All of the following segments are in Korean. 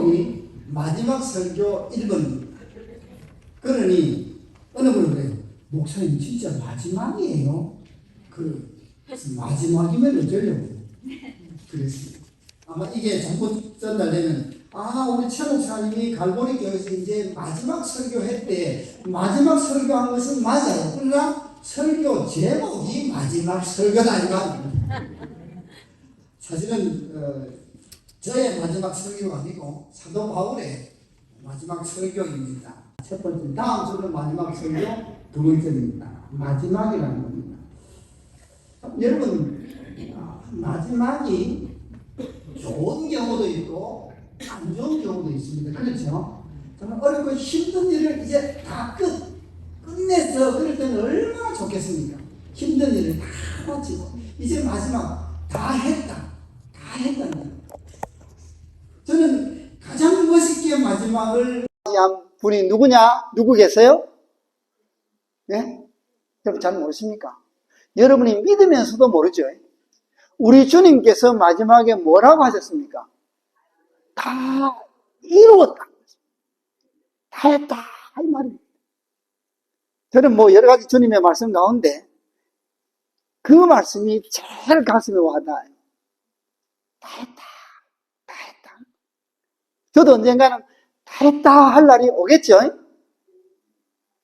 제목이 마지막 설교 1번입니다. 그러니 어느 분은 그래요. 목사님 진짜 마지막이에요. 마지막이면 어쩌려고 그랬어요. 아마 이게 전부 전달되면 우리 최 목사님이 갈보리 교회에서 이제 마지막 설교했대. 마지막 설교한 것은 맞아요. 그러나 설교 제목이 마지막 설교다 아닌가? 사실은 저의 마지막 설교가 아니고 사도 바울의 마지막 설교입니다. 첫 번째, 다음 주는 마지막 설교, 두 번째입니다. 마지막이라는 겁니다. 여러분, 마지막이 좋은 경우도 있고 안 좋은 경우도 있습니다. 그렇죠? 정말 어렵고 힘든 일을 이제 다 끝냈어. 그럴 때는 얼마나 좋겠습니까? 힘든 일을 다 마치고 이제 마지막 다 했다는 거예요. 저는 가장 멋있게 마지막을 한 분이 누구 계세요? 네? 여러분 잘 모르십니까? 여러분이 믿으면서도 모르죠. 우리 주님께서 마지막에 뭐라고 하셨습니까? 다 이루었다. 다 했다. 이 말입니다. 저는 여러 가지 주님의 말씀 가운데 그 말씀이 제일 가슴에 와닿아요. 다 했다. 저도 언젠가는 다 했다 할 날이 오겠죠?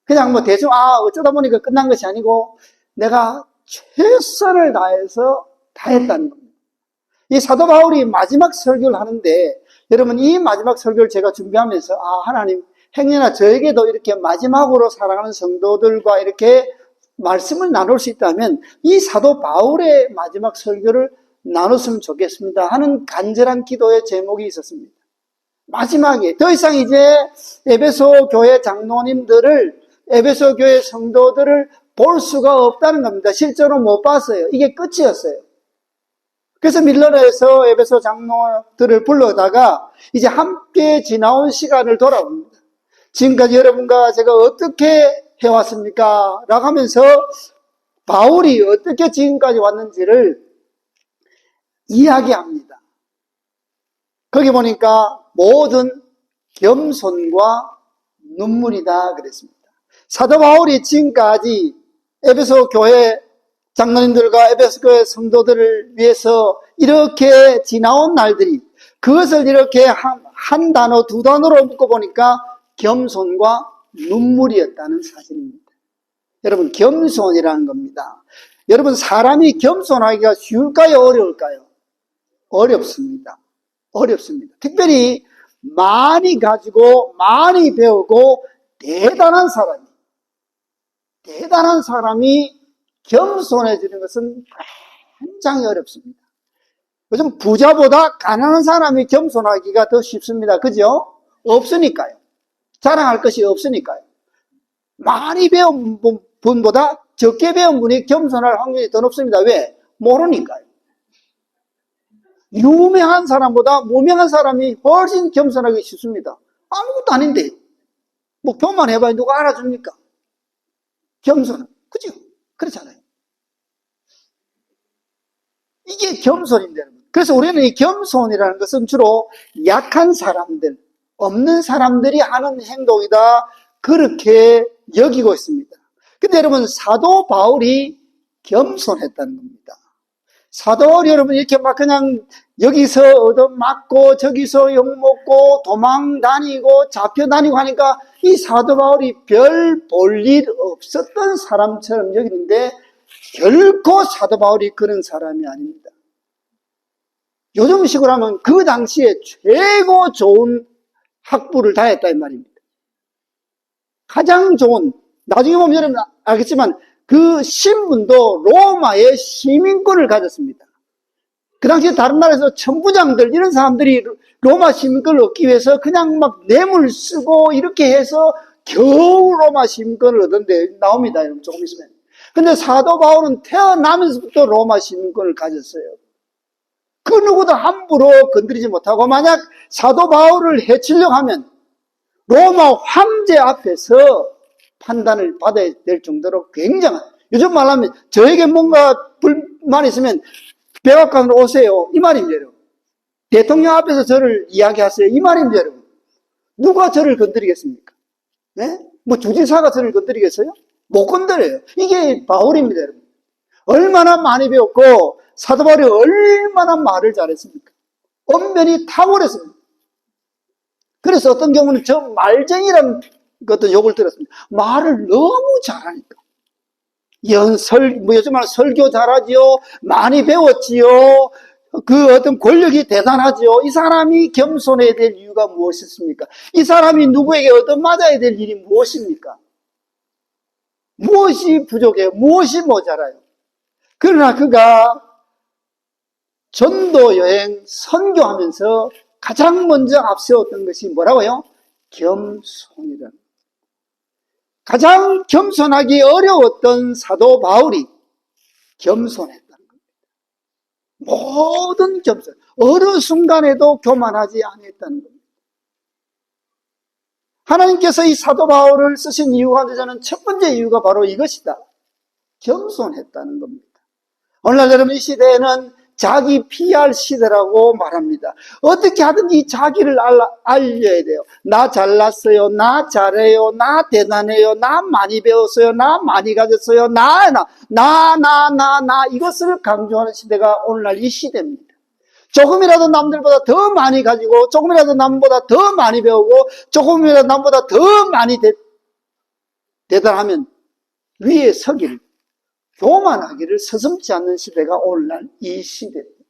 그냥 대충, 어쩌다 보니까 끝난 것이 아니고, 내가 최선을 다해서 다 했다는 겁니다. 이 사도 바울이 마지막 설교를 하는데, 여러분, 이 마지막 설교를 제가 준비하면서, 하나님, 행여나 저에게도 이렇게 마지막으로 살아가는 성도들과 이렇게 말씀을 나눌 수 있다면, 이 사도 바울의 마지막 설교를 나눴으면 좋겠습니다 하는 간절한 기도의 제목이 있었습니다. 마지막에 더 이상 이제 에베소 교회 장로님들을, 에베소 교회 성도들을 볼 수가 없다는 겁니다. 실제로 못 봤어요. 이게 끝이었어요. 그래서 밀러에서 에베소 장로들을 불러다가 이제 함께 지나온 시간을 돌아봅니다. 지금까지 여러분과 제가 어떻게 해왔습니까? 라고 하면서 바울이 어떻게 지금까지 왔는지를 이야기합니다. 거기 보니까 모든 겸손과 눈물이다 그랬습니다. 사도 바울이 지금까지 에베소 교회 장로님들과 에베소 교회 성도들을 위해서 이렇게 지나온 날들이, 그것을 이렇게 한 단어, 두 단어로 묶어보니까 겸손과 눈물이었다는 사실입니다. 여러분, 겸손이라는 겁니다. 여러분, 사람이 겸손하기가 쉬울까요? 어려울까요? 어렵습니다. 특별히 많이 가지고 많이 배우고 대단한 사람이 겸손해지는 것은 굉장히 어렵습니다. 요즘 부자보다 가난한 사람이 겸손하기가 더 쉽습니다. 그죠? 없으니까요. 자랑할 것이 없으니까요. 많이 배운 분보다 적게 배운 분이 겸손할 확률이 더 높습니다. 왜? 모르니까요. 유명한 사람보다 무명한 사람이 훨씬 겸손하기 쉽습니다. 아무것도 아닌데 돈만 해봐야 누가 알아줍니까? 겸손, 그죠? 그렇잖아요. 이게 겸손인데, 그래서 우리는 이 겸손이라는 것은 주로 약한 사람들, 없는 사람들이 하는 행동이다, 그렇게 여기고 있습니다. 근데 여러분, 사도 바울이 겸손했다는 겁니다. 사도 바울이 여러분 이렇게 그냥 여기서 얻어맞고 저기서 욕먹고 도망 다니고 잡혀 다니고 하니까 이 사도 바울이 별 볼 일 없었던 사람처럼 여기는데, 결코 사도 바울이 그런 사람이 아닙니다. 요즘식으로 하면 그 당시에 최고 좋은 학부를 다녔다 이 말입니다. 가장 좋은, 나중에 보면 여러분 알겠지만 그 신분도 로마의 시민권을 가졌습니다. 그 당시에 다른 나라에서 천부장들 이런 사람들이 로마 시민권을 얻기 위해서 그냥 뇌물 쓰고 이렇게 해서 겨우 로마 시민권을 얻었는데 나옵니다. 여러분 조금 있으면. 근데 사도 바울은 태어나면서부터 로마 시민권을 가졌어요. 그 누구도 함부로 건드리지 못하고, 만약 사도 바울을 해치려고 하면 로마 황제 앞에서 판단을 받아야 될 정도로 굉장한, 요즘 말하면 저에게 뭔가 불만 있으면 백악관으로 오세요 이 말입니다. 대통령 앞에서 저를 이야기하세요. 이 말입니다, 여러분. 누가 저를 건드리겠습니까? 네? 뭐 주지사가 저를 건드리겠어요? 못 건드려요. 이게 바울입니다, 여러분. 얼마나 많이 배웠고 사도 바울이 얼마나 말을 잘했습니까? 언변이 탁월했습니다. 그래서 어떤 경우는 저 말쟁이라는 어떤 욕을 들었습니다. 말을 너무 잘하니까. 요즘 말 설교 잘하지요. 많이 배웠지요. 그 어떤 권력이 대단하지요. 이 사람이 겸손해야 될 이유가 무엇이겠습니까? 이 사람이 누구에게 얻어맞아야 될 일이 무엇입니까? 무엇이 부족해요? 무엇이 모자라요? 그러나 그가 전도 여행 선교하면서 가장 먼저 앞세웠던 것이 뭐라고요? 겸손이라는. 가장 겸손하기 어려웠던 사도 바울이 겸손했다는 겁니다. 모든 겸손, 어느 순간에도 교만하지 않았다는 겁니다. 하나님께서 이 사도 바울을 쓰신 이유가 저는 첫 번째 이유가 바로 이것이다. 겸손했다는 겁니다. 오늘날 여러분 이 시대에는 자기 PR 시대라고 말합니다. 어떻게 하든지 자기를 알려야 돼요. 나 잘났어요. 나 잘해요. 나 대단해요. 나 많이 배웠어요. 나 많이 가졌어요. 나 이것을 강조하는 시대가 오늘날 이 시대입니다. 조금이라도 남들보다 더 많이 가지고 조금이라도 남보다 더 많이 배우고 조금이라도 남보다 더 많이 대단하면 위에 서기를 교만하기를 서슴지 않는 시대가 오늘날 이 시대입니다.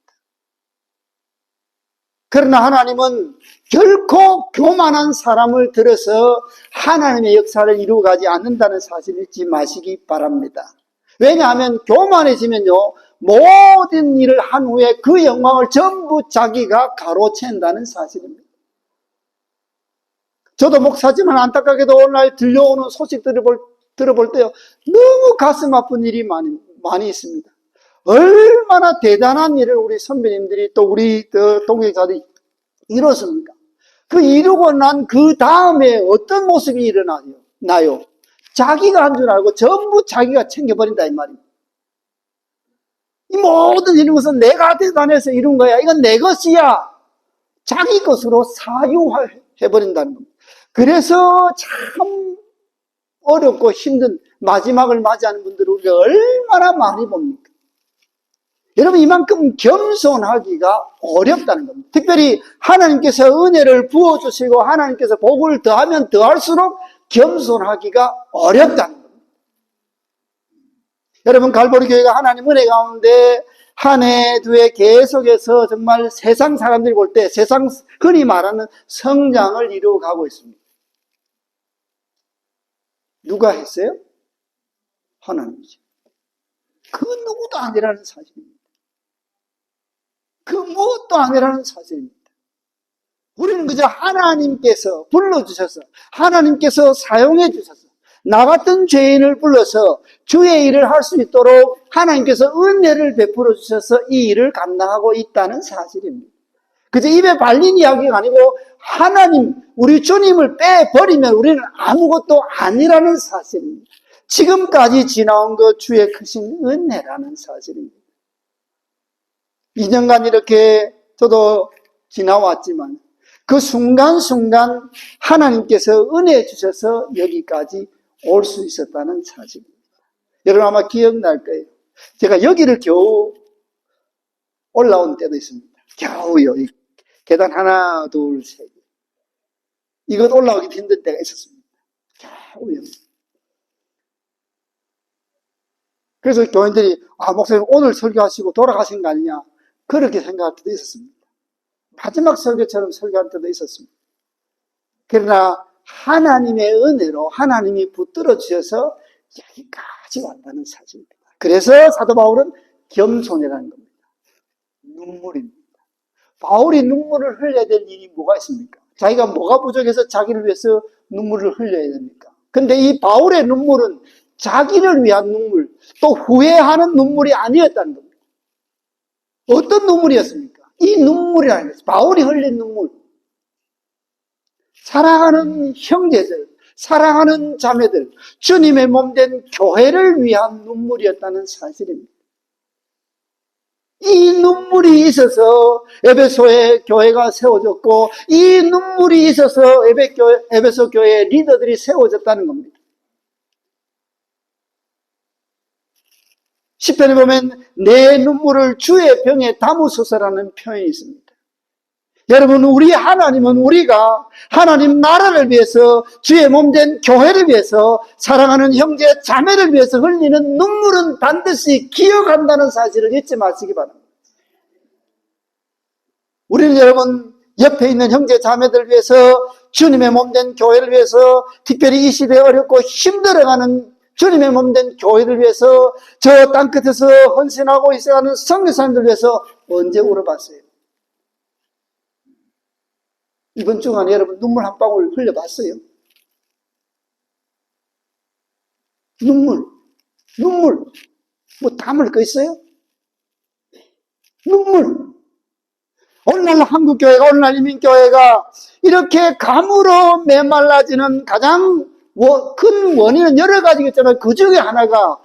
그러나 하나님은 결코 교만한 사람을 들어서 하나님의 역사를 이루어가지 않는다는 사실을 잊지 마시기 바랍니다. 왜냐하면 교만해지면요, 모든 일을 한 후에 그 영광을 전부 자기가 가로챈다는 사실입니다. 저도 목사지만 안타깝게도 오늘날 들려오는 소식들을 들어볼 때요, 너무 가슴 아픈 일이 많이 있습니다. 얼마나 대단한 일을 우리 선배님들이 또 우리 동역자들이 이뤘습니까? 그 이루고 난 그 다음에 어떤 모습이 일어나요? 자기가 한 줄 알고 전부 자기가 챙겨버린다 이 말입니다. 이 모든 이런 것은 내가 대단해서 이룬 거야. 이건 내 것이야. 자기 것으로 사유해버린다는 겁니다. 그래서 참 어렵고 힘든 마지막을 맞이하는 분들을 우리가 얼마나 많이 봅니까? 여러분 이만큼 겸손하기가 어렵다는 겁니다. 특별히 하나님께서 은혜를 부어주시고 하나님께서 복을 더하면 더할수록 겸손하기가 어렵다는 겁니다. 여러분 갈보리 교회가 하나님 은혜 가운데 한 해, 두 해 계속해서 정말 세상 사람들이 볼 때 세상 흔히 말하는 성장을 이루어가고 있습니다. 누가 했어요? 하나님이죠. 그 누구도 아니라는 사실입니다. 그 무엇도 아니라는 사실입니다. 우리는 그저 하나님께서 불러주셔서 하나님께서 사용해 주셔서 나 같은 죄인을 불러서 주의 일을 할 수 있도록 하나님께서 은혜를 베풀어 주셔서 이 일을 감당하고 있다는 사실입니다. 그저 입에 발린 이야기가 아니고 하나님, 우리 주님을 빼버리면 우리는 아무것도 아니라는 사실입니다. 지금까지 지나온 것 주의 크신 은혜라는 사실입니다. 2년간 이렇게 저도 지나왔지만 그 순간순간 하나님께서 은혜 주셔서 여기까지 올 수 있었다는 사실입니다. 여러분 아마 기억날 거예요. 제가 여기를 겨우 올라온 때도 있습니다. 겨우요. 계단 하나, 둘, 셋. 이것 올라오기 힘든 때가 있었습니다. 겨우요. 그래서 교인들이 목사님 오늘 설교하시고 돌아가신 거 아니냐 그렇게 생각할 때도 있었습니다. 마지막 설교처럼 설교할 때도 있었습니다. 그러나 하나님의 은혜로 하나님이 붙들어 주셔서 여기까지 왔다는 사실입니다. 그래서 사도 바울은 겸손이라는 겁니다. 눈물입니다. 바울이 눈물을 흘려야 될 일이 뭐가 있습니까? 자기가 뭐가 부족해서 자기를 위해서 눈물을 흘려야 됩니까? 근데 이 바울의 눈물은 자기를 위한 눈물, 또 후회하는 눈물이 아니었다는 겁니다. 어떤 눈물이었습니까? 이 눈물이라는 것이 바울이 흘린 눈물. 사랑하는 형제들, 사랑하는 자매들, 주님의 몸된 교회를 위한 눈물이었다는 사실입니다. 이 눈물이 있어서 에베소의 교회가 세워졌고, 이 눈물이 있어서 에베소 교회 리더들이 세워졌다는 겁니다. 시편에 보면 내 눈물을 주의 병에 담으소서라는 표현이 있습니다. 여러분, 우리 하나님은 우리가 하나님 나라를 위해서, 주의 몸된 교회를 위해서, 사랑하는 형제 자매를 위해서 흘리는 눈물은 반드시 기억한다는 사실을 잊지 마시기 바랍니다. 우리는 여러분, 옆에 있는 형제 자매들 위해서, 주님의 몸된 교회를 위해서, 특별히 이 시대에 어렵고 힘들어가는 주님의 몸된 교회를 위해서, 저 땅끝에서 헌신하고 있어가는 선교사님들 위해서 언제 울어봤어요? 이번 주간에 여러분 눈물 한 방울 흘려봤어요? 눈물 뭐 담을 거 있어요? 눈물. 오늘날 한국교회가, 오늘날 이민교회가 이렇게 감으로 메말라지는 가장 큰 원인은 여러 가지겠잖아요. 그 중에 하나가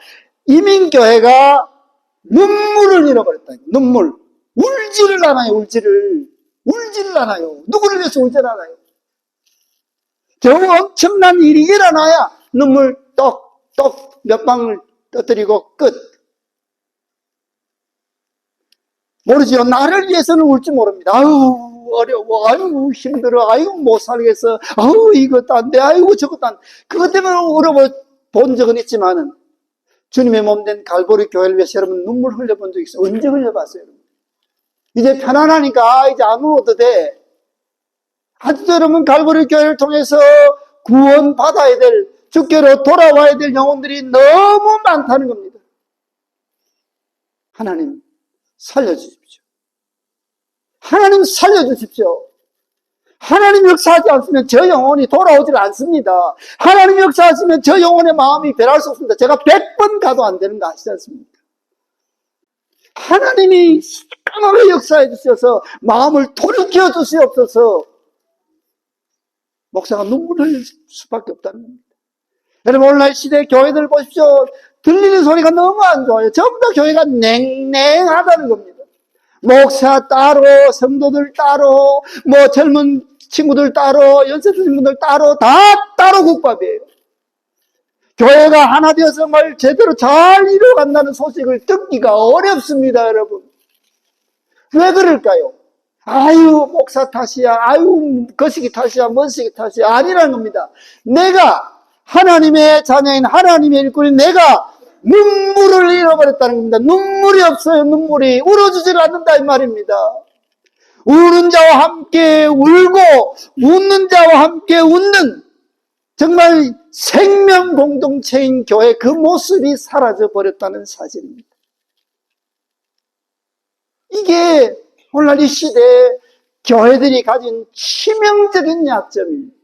이민교회가 눈물을 잃어버렸다. 눈물. 울지를 않아요. 울지를 않아요. 누구를 위해서 울지를 않아요. 겨우 엄청난 일이 일어나야 눈물 똑똑 몇 방울 떠뜨리고 끝. 모르지요. 나를 위해서는 울지 모릅니다. 아유 어려워, 아유 힘들어, 아유 못 살겠어, 아유 이것도 안 돼, 아이고 저것도 안 돼. 그것 때문에 울어본 적은 있지만은 주님의 몸된 갈보리 교회를 위해서 여러분 눈물 흘려본 적 있어요? 언제 흘려봤어요? 여러분? 이제 편안하니까 이제 안 울어도 돼. 아직도 여러분 갈보리 교회를 통해서 구원받아야 될, 주께로 돌아와야 될 영혼들이 너무 많다는 겁니다. 하나님 살려주십시오. 하나님 살려주십시오. 하나님 역사하지 않으면 저 영혼이 돌아오질 않습니다. 하나님 역사하시면 저 영혼의 마음이 변할 수 없습니다. 제가 100번 가도 안 되는 거 아시지 않습니까? 하나님이 시커멓게 역사해 주셔서 마음을 돌이켜 주시옵소서. 목사가 눈물을 흘릴 수밖에 없다는 겁니다. 여러분, 오늘날 시대 교회들 보십시오. 들리는 소리가 너무 안 좋아요. 전부 다 교회가 냉랭하다는 겁니다. 목사 따로, 성도들 따로, 뭐 젊은 친구들 따로, 연세 드신 분들 따로, 다 따로 국밥이에요. 교회가 하나 되어서 정말 제대로 잘 이루어간다는 소식을 듣기가 어렵습니다, 여러분. 왜 그럴까요? 아유, 목사 탓이야, 아유, 거시기 탓이야, 뭔시기 탓이야, 아니라는 겁니다. 내가 하나님의 자녀인 하나님의 일꾼인 내가 눈물을 잃어버렸다는 겁니다. 눈물이 없어요. 눈물이 울어주질 않는다 이 말입니다. 우는 자와 함께 울고 웃는 자와 함께 웃는 정말 생명 공동체인 교회, 그 모습이 사라져 버렸다는 사실입니다. 이게 오늘날 이 시대에 교회들이 가진 치명적인 약점입니다.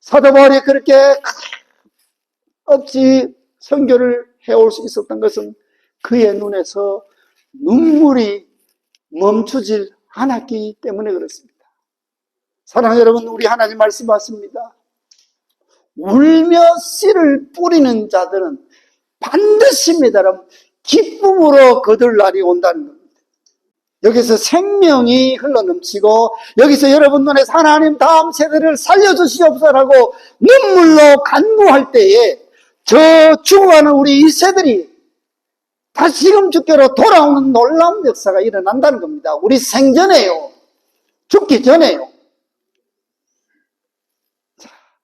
사도 바울이 그렇게 없이 선교를 해올 수 있었던 것은 그의 눈에서 눈물이 멈추질 않았기 때문에 그렇습니다. 사랑하는 여러분, 우리 하나님 말씀 맞습니다. 울며 씨를 뿌리는 자들은 반드시입니다. 기쁨으로 거둘 날이 온다는 겁니다. 여기서 생명이 흘러넘치고 여기서 여러분 눈에서 하나님 다음 세대를 살려주시옵소서라고 눈물로 간구할 때에 저 죽어가는 우리 1세들이 다시금 주께로 돌아오는 놀라운 역사가 일어난다는 겁니다. 우리 생전에요. 죽기 전에요.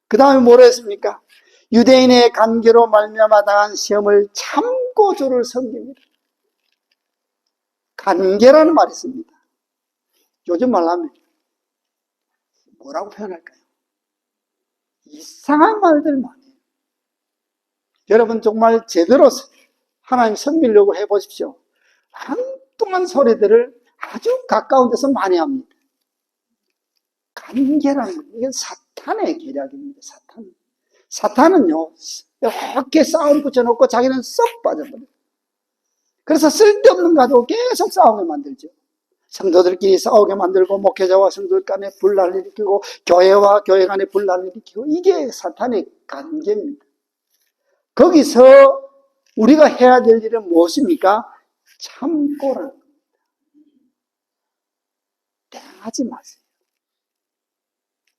그 다음에 뭐라 했습니까? 유대인의 간계로 말미암아 당한 시험을 참고 주를 섬깁니다. 간계라는 말이 있습니다. 요즘 말하면 뭐라고 표현할까요? 이상한 말들 많아요. 여러분 정말 제대로 하나님 섬기려고 해보십시오. 엉뚱한 소리들을 아주 가까운 데서 많이 합니다. 간계라는 건 이게 사탄의 계략입니다. 사탄은요 이렇게 싸움 붙여놓고 자기는 쏙 빠져버려요. 그래서 쓸데없는 가지고 계속 싸우게 만들죠. 성도들끼리 싸우게 만들고 목회자와 성도들 간에 분란을 일으키고 교회와 교회 간에 분란을 일으키고, 이게 사탄의 관계입니다. 거기서 우리가 해야 될 일은 무엇입니까? 참고라는 겁니다. 대항하지 마세요.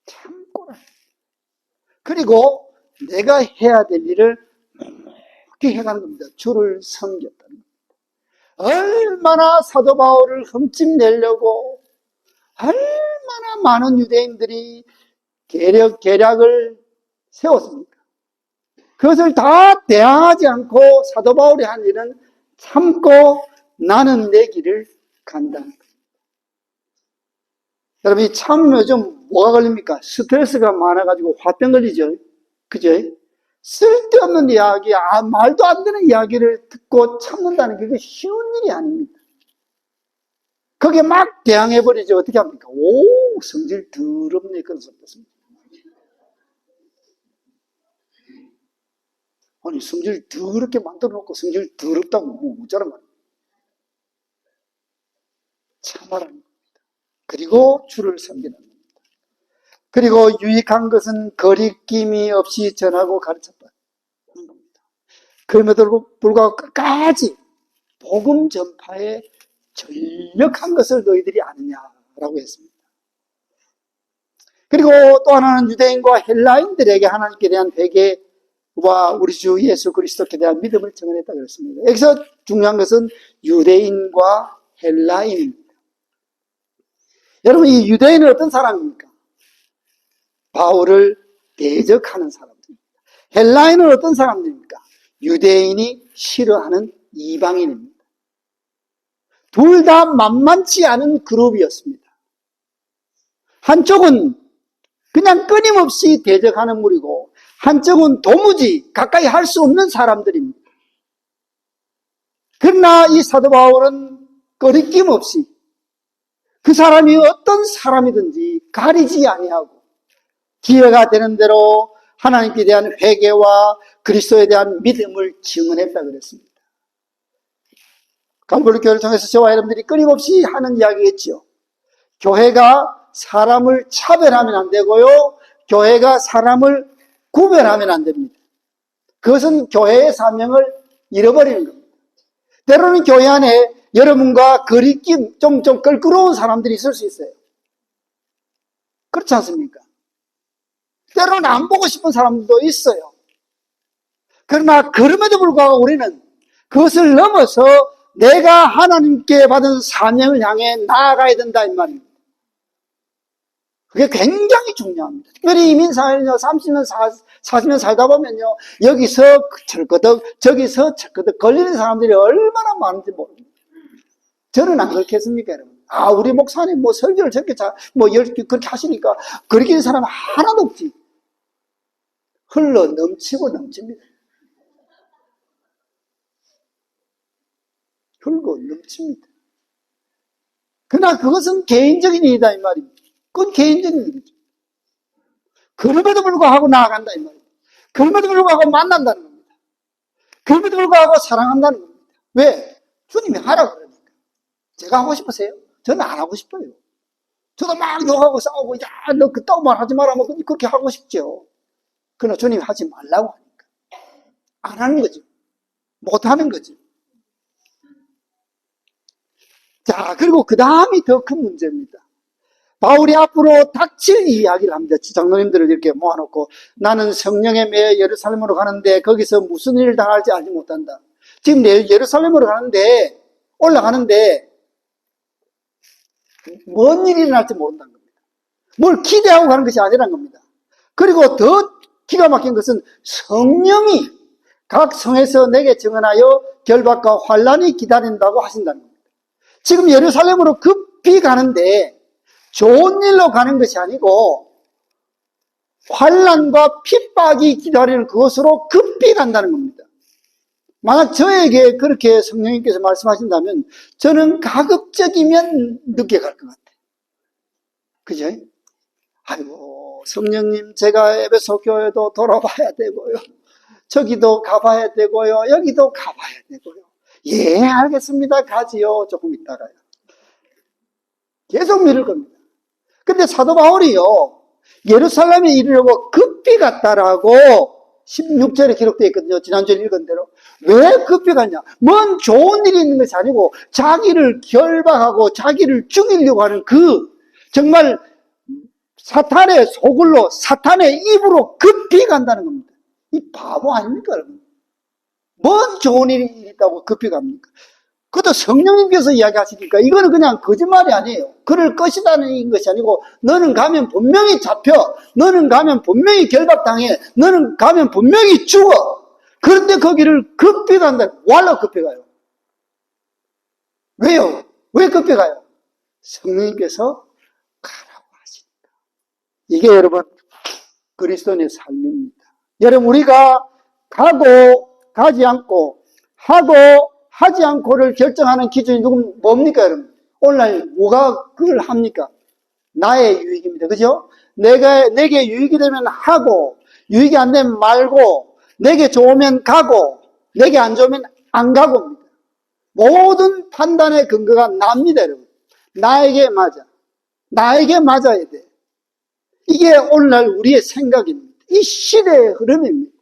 참고라는 겁니다. 그리고 내가 해야 될 일을 묵묵히 해가는 겁니다. 주를 섬겼다는 겁니다. 얼마나 사도 바울을 흠집내려고 얼마나 많은 유대인들이 계략을 세웠습니까? 그것을 다 대항하지 않고 사도 바울이 한 일은 참고 나는 내 길을 간다는 겁니다. 여러분, 이 참 요즘 뭐가 걸립니까? 스트레스가 많아가지고 화병 걸리죠. 그죠? 쓸데없는 이야기, 말도 안 되는 이야기를 듣고 참는다는 게 쉬운 일이 아닙니다. 거기에 막 대항해버리죠. 어떻게 합니까? 오, 성질 더럽네. 그런 소리 듣습니다. 아니, 성질 더럽게 만들어 놓고 성질 더럽다고 뭐 어쩌란 말이에요. 참아라는 겁니다. 그리고 주를 섬기는 겁니다. 그리고 유익한 것은 거리낌이 없이 전하고 가르쳤다는 겁니다. 그럼에도 불구하고 끝까지 복음 전파에 전력한 것을 너희들이 아느냐라고 했습니다. 그리고 또 하나는 유대인과 헬라인들에게 하나님께 대한 회개와 우리 주 예수 그리스도께 대한 믿음을 증언했다 그랬습니다. 여기서 중요한 것은 유대인과 헬라인입니다. 여러분, 이 유대인은 어떤 사람입니까? 바울을 대적하는 사람들입니다. 헬라인은 어떤 사람들입니까? 유대인이 싫어하는 이방인입니다. 둘 다 만만치 않은 그룹이었습니다. 한쪽은 그냥 끊임없이 대적하는 무리고 한쪽은 도무지 가까이 할 수 없는 사람들입니다. 그러나 이 사도 바울은 거리낌 없이 그 사람이 어떤 사람이든지 가리지 아니하고 기회가 되는 대로 하나님께 대한 회개와 그리스도에 대한 믿음을 증언했다 그랬습니다. 갈보리 교회를 통해서 저와 여러분들이 끊임없이 하는 이야기겠죠. 교회가 사람을 차별하면 안 되고요. 교회가 사람을 구별하면 안 됩니다. 그것은 교회의 사명을 잃어버리는 겁니다. 때로는 교회 안에 여러분과 거리낌, 좀 껄끄러운 사람들이 있을 수 있어요. 그렇지 않습니까? 때로는 안 보고 싶은 사람들도 있어요. 그러나 그럼에도 불구하고 우리는 그것을 넘어서 내가 하나님께 받은 사명을 향해 나아가야 된다 이 말입니다. 그게 굉장히 중요합니다. 특별히 이민사회는요, 30년, 40년 살다 보면요, 여기서 철거덕, 저기서 철거덕 걸리는 사람들이 얼마나 많은지 모릅니다. 저는 안 그렇게 했습니까, 여러분? 우리 목사님 뭐 설교를 저렇게 그렇게 하시니까 그렇게 사람 하나도 없지. 흘러 넘치고 넘칩니다. 흘러 넘칩니다. 그러나 그것은 개인적인 일이다 이 말입니다. 그건 개인적인 일이죠. 그럼에도 불구하고 나아간다 이 말입니다. 그럼에도 불구하고 만난다는 겁니다. 그럼에도 불구하고 사랑한다는 겁니다. 왜? 주님이 하라고 그러니까. 제가 하고 싶으세요? 저는 안 하고 싶어요. 저도 막 욕하고 싸우고, 야, 너 그따구 말 하지 마라, 뭐, 그렇게 하고 싶죠. 그러나 주님이 하지 말라고 하니까. 안 하는 거죠. 못 하는 거죠. 자, 그리고 그 다음이 더 큰 문제입니다. 바울이 앞으로 닥칠 이야기를 합니다. 장로님들을 이렇게 모아놓고 나는 성령에 매여 예루살렘으로 가는데 거기서 무슨 일을 당할지 알지 못한다. 지금 예루살렘으로 가는데 올라가는데 뭔 일이 일어날지 모른다는 겁니다. 뭘 기대하고 가는 것이 아니라는 겁니다. 그리고 더 기가 막힌 것은 성령이 각 성에서 내게 증언하여 결박과 환란이 기다린다고 하신다는 겁니다. 지금 예루살렘으로 급히 가는데 좋은 일로 가는 것이 아니고 환란과 핍박이 기다리는 그것으로 급히 간다는 겁니다. 만약 저에게 그렇게 성령님께서 말씀하신다면 저는 가급적이면 늦게 갈 것 같아요. 그죠? 아이고 성령님 제가 에베소 교회도 돌아봐야 되고요. 저기도 가봐야 되고요. 여기도 가봐야 되고요. 예 알겠습니다. 가지요. 조금 있다가요. 계속 미룰 겁니다. 근데 사도 바울이요 예루살렘에 이르려고 급히 갔다라고 16절에 기록되어 있거든요. 지난주에 읽은 대로. 왜 급히 가냐? 뭔 좋은 일이 있는 것이 아니고 자기를 결박하고 자기를 죽이려고 하는 정말 사탄의 소굴로 사탄의 입으로 급히 간다는 겁니다. 이 바보 아닙니까, 여러분? 뭔 좋은 일이 있다고 급히 갑니까? 그것도 성령님께서 이야기하시니까 이거는 그냥 거짓말이 아니에요. 그럴 것이라는 것이 아니고 너는 가면 분명히 잡혀. 너는 가면 분명히 결박당해. 너는 가면 분명히 죽어. 그런데 거기를 급히 간다. 원래 급히 가요. 왜요? 왜 급히 가요? 성령님께서 가라고 하시니까. 이게 여러분 그리스도인의 삶입니다. 여러분 우리가 가고 가지 않고 하고 하지 않고를 결정하는 기준이 뭡니까, 여러분? 오늘날 뭐가 그걸 합니까? 나의 유익입니다. 그죠? 내게 유익이 되면 하고, 유익이 안 되면 말고, 내게 좋으면 가고, 내게 안 좋으면 안 가고입니다. 모든 판단의 근거가 납니다, 여러분. 나에게 맞아. 나에게 맞아야 돼. 이게 오늘날 우리의 생각입니다. 이 시대의 흐름입니다.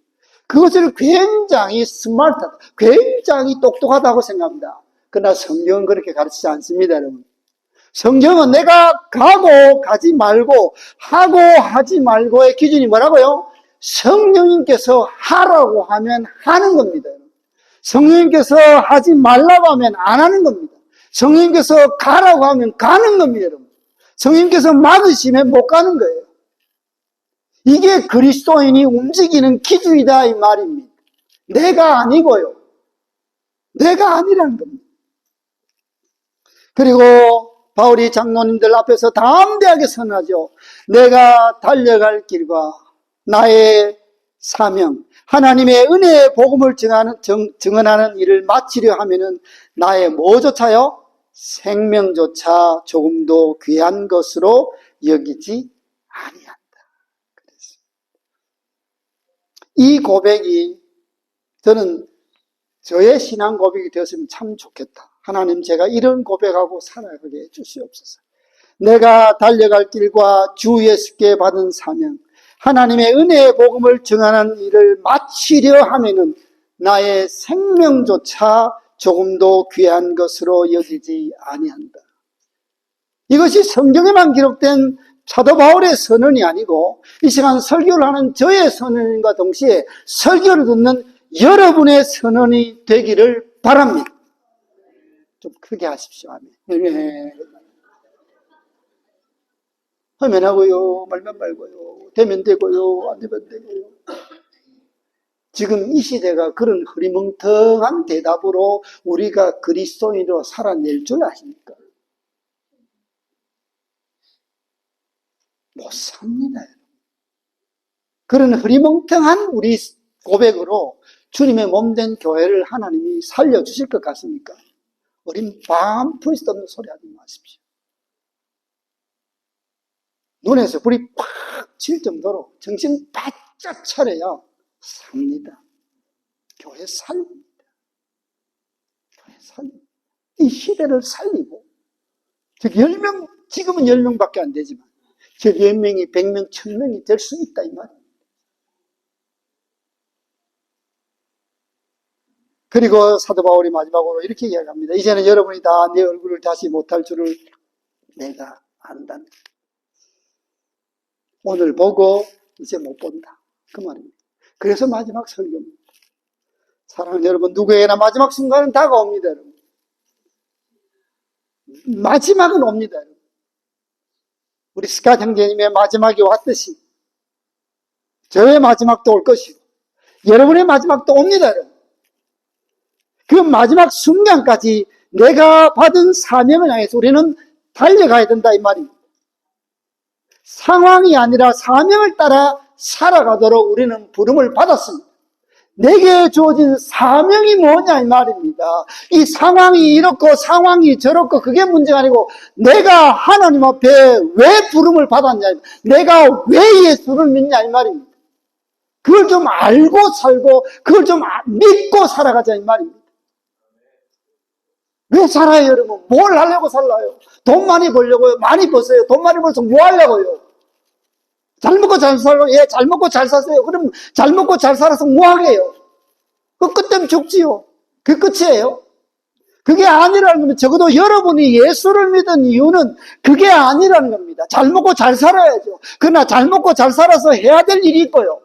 그것을 굉장히 스마트하다, 굉장히 똑똑하다고 생각합니다. 그러나 성경은 그렇게 가르치지 않습니다, 여러분. 성경은 내가 가고 가지 말고 하고 하지 말고의 기준이 뭐라고요? 성령님께서 하라고 하면 하는 겁니다. 성령님께서 하지 말라고 하면 안 하는 겁니다. 성령님께서 가라고 하면 가는 겁니다, 여러분. 성령님께서 막으시면 못 가는 거예요. 이게 그리스도인이 움직이는 기준이다 이 말입니다. 내가 아니고요. 내가 아니라는 겁니다. 그리고 바울이 장로님들 앞에서 담대하게 선하죠. 내가 달려갈 길과 나의 사명, 하나님의 은혜의 복음을 증언하는 일을 마치려 하면은 나의 뭐조차요? 생명조차 조금도 귀한 것으로 여기지 아니한다. 이 고백이 저는 저의 신앙 고백이 되었으면 참 좋겠다. 하나님 제가 이런 고백하고 살아가게 해주시옵소서. 내가 달려갈 길과 주 예수께 받은 사명, 하나님의 은혜의 복음을 증언하는 일을 마치려 하면은 나의 생명조차 조금도 귀한 것으로 여기지 아니한다. 이것이 성경에만 기록된 사도 바울의 선언이 아니고 이 시간 설교를 하는 저의 선언과 동시에 설교를 듣는 여러분의 선언이 되기를 바랍니다. 좀 크게 하십시오. 아멘. 하면 하고요, 말면 말고요, 되면 되고요, 안 되면 되고요. 지금 이 시대가 그런 흐리멍텅한 대답으로 우리가 그리스도인으로 살아낼 줄 아십니까? 못 삽니다. 그런 흐리멍텅한 우리 고백으로 주님의 몸된 교회를 하나님이 살려주실 것 같습니까? 어린 밤풀 수 없는 소리 하지 마십시오. 눈에서 불이 팍 칠 정도로 정신 바짝 차려야 삽니다. 교회 살립니다. 교회 살립니다. 이 시대를 살리고, 즉 10명, 지금은 10명밖에 안 되지만 저 10명이 100명, 1000명이 될 수 있다 이 말입니다. 그리고 사도 바울이 마지막으로 이렇게 이야기합니다. 이제는 여러분이 다 내 얼굴을 다시 못할 줄을 내가 안다. 오늘 보고 이제 못 본다. 그 말입니다. 그래서 마지막 설교입니다. 사랑하는 여러분, 누구에게나 마지막 순간은 다가옵니다. 여러분. 마지막은 옵니다. 여러분. 우리 스캇 형제님의 마지막이 왔듯이 저의 마지막도 올 것이고 여러분의 마지막도 옵니다. 여러분. 그 마지막 순간까지 내가 받은 사명을 향해서 우리는 달려가야 된다 이 말입니다. 상황이 아니라 사명을 따라 살아가도록 우리는 부름을 받았습니다. 내게 주어진 사명이 뭐냐 이 말입니다. 이 상황이 이렇고 상황이 저렇고 그게 문제가 아니고 내가 하나님 앞에 왜 부름을 받았냐, 내가 왜 예수를 믿냐 이 말입니다. 그걸 좀 알고 살고 그걸 좀 믿고 살아가자 이 말입니다. 왜 살아요 여러분? 뭘 하려고 살아요? 돈 많이 벌려고요? 많이 버세요? 돈 많이 벌어서 뭐 하려고요? 잘 먹고 잘 살고, 예, 잘 먹고 잘 사세요. 그럼 잘 먹고 잘 살아서 뭐 하게요? 그 끝되면 죽지요. 그게 끝이에요. 그게 아니라는 겁니다. 적어도 여러분이 예수를 믿은 이유는 그게 아니라는 겁니다. 잘 먹고 잘 살아야죠. 그러나 잘 먹고 잘 살아서 해야 될 일이 있고요.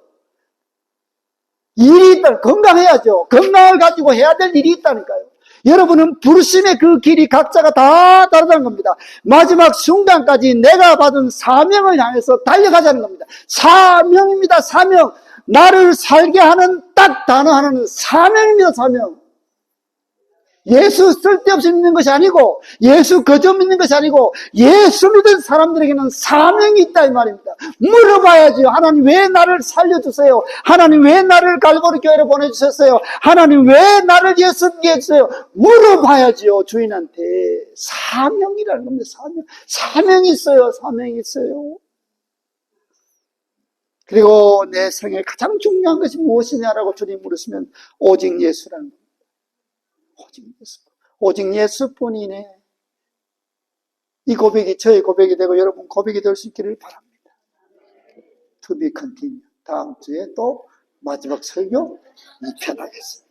일이 있다. 건강해야죠. 건강을 가지고 해야 될 일이 있다니까요. 여러분은 불신의 그 길이 각자가 다 다르다는 겁니다. 마지막 순간까지 내가 받은 사명을 향해서 달려가자는 겁니다. 사명입니다. 사명. 나를 살게 하는 딱 단어 하나는 사명입니다. 사명. 예수 쓸데없이 믿는 것이 아니고, 예수 거저 믿는 것이 아니고, 예수 믿은 사람들에게는 사명이 있다 이 말입니다. 물어봐야지. 하나님 왜 나를 살려주세요? 하나님 왜 나를 갈보리 교회로 보내주셨어요? 하나님 왜 나를 예수 믿게 해주세요? 물어봐야지요. 주인한테. 사명이라는 겁니다. 사명. 사명이 있어요. 사명이 있어요. 그리고 내 생에 가장 중요한 것이 무엇이냐라고 주님 물으시면 오직 예수라는 겁니다. 오직 예수. 오직 예수뿐이네. 이 고백이 저의 고백이 되고 여러분 고백이 될 수 있기를 바랍니다. To be continued. 다음 주에 또 마지막 설교 2편 하겠습니다.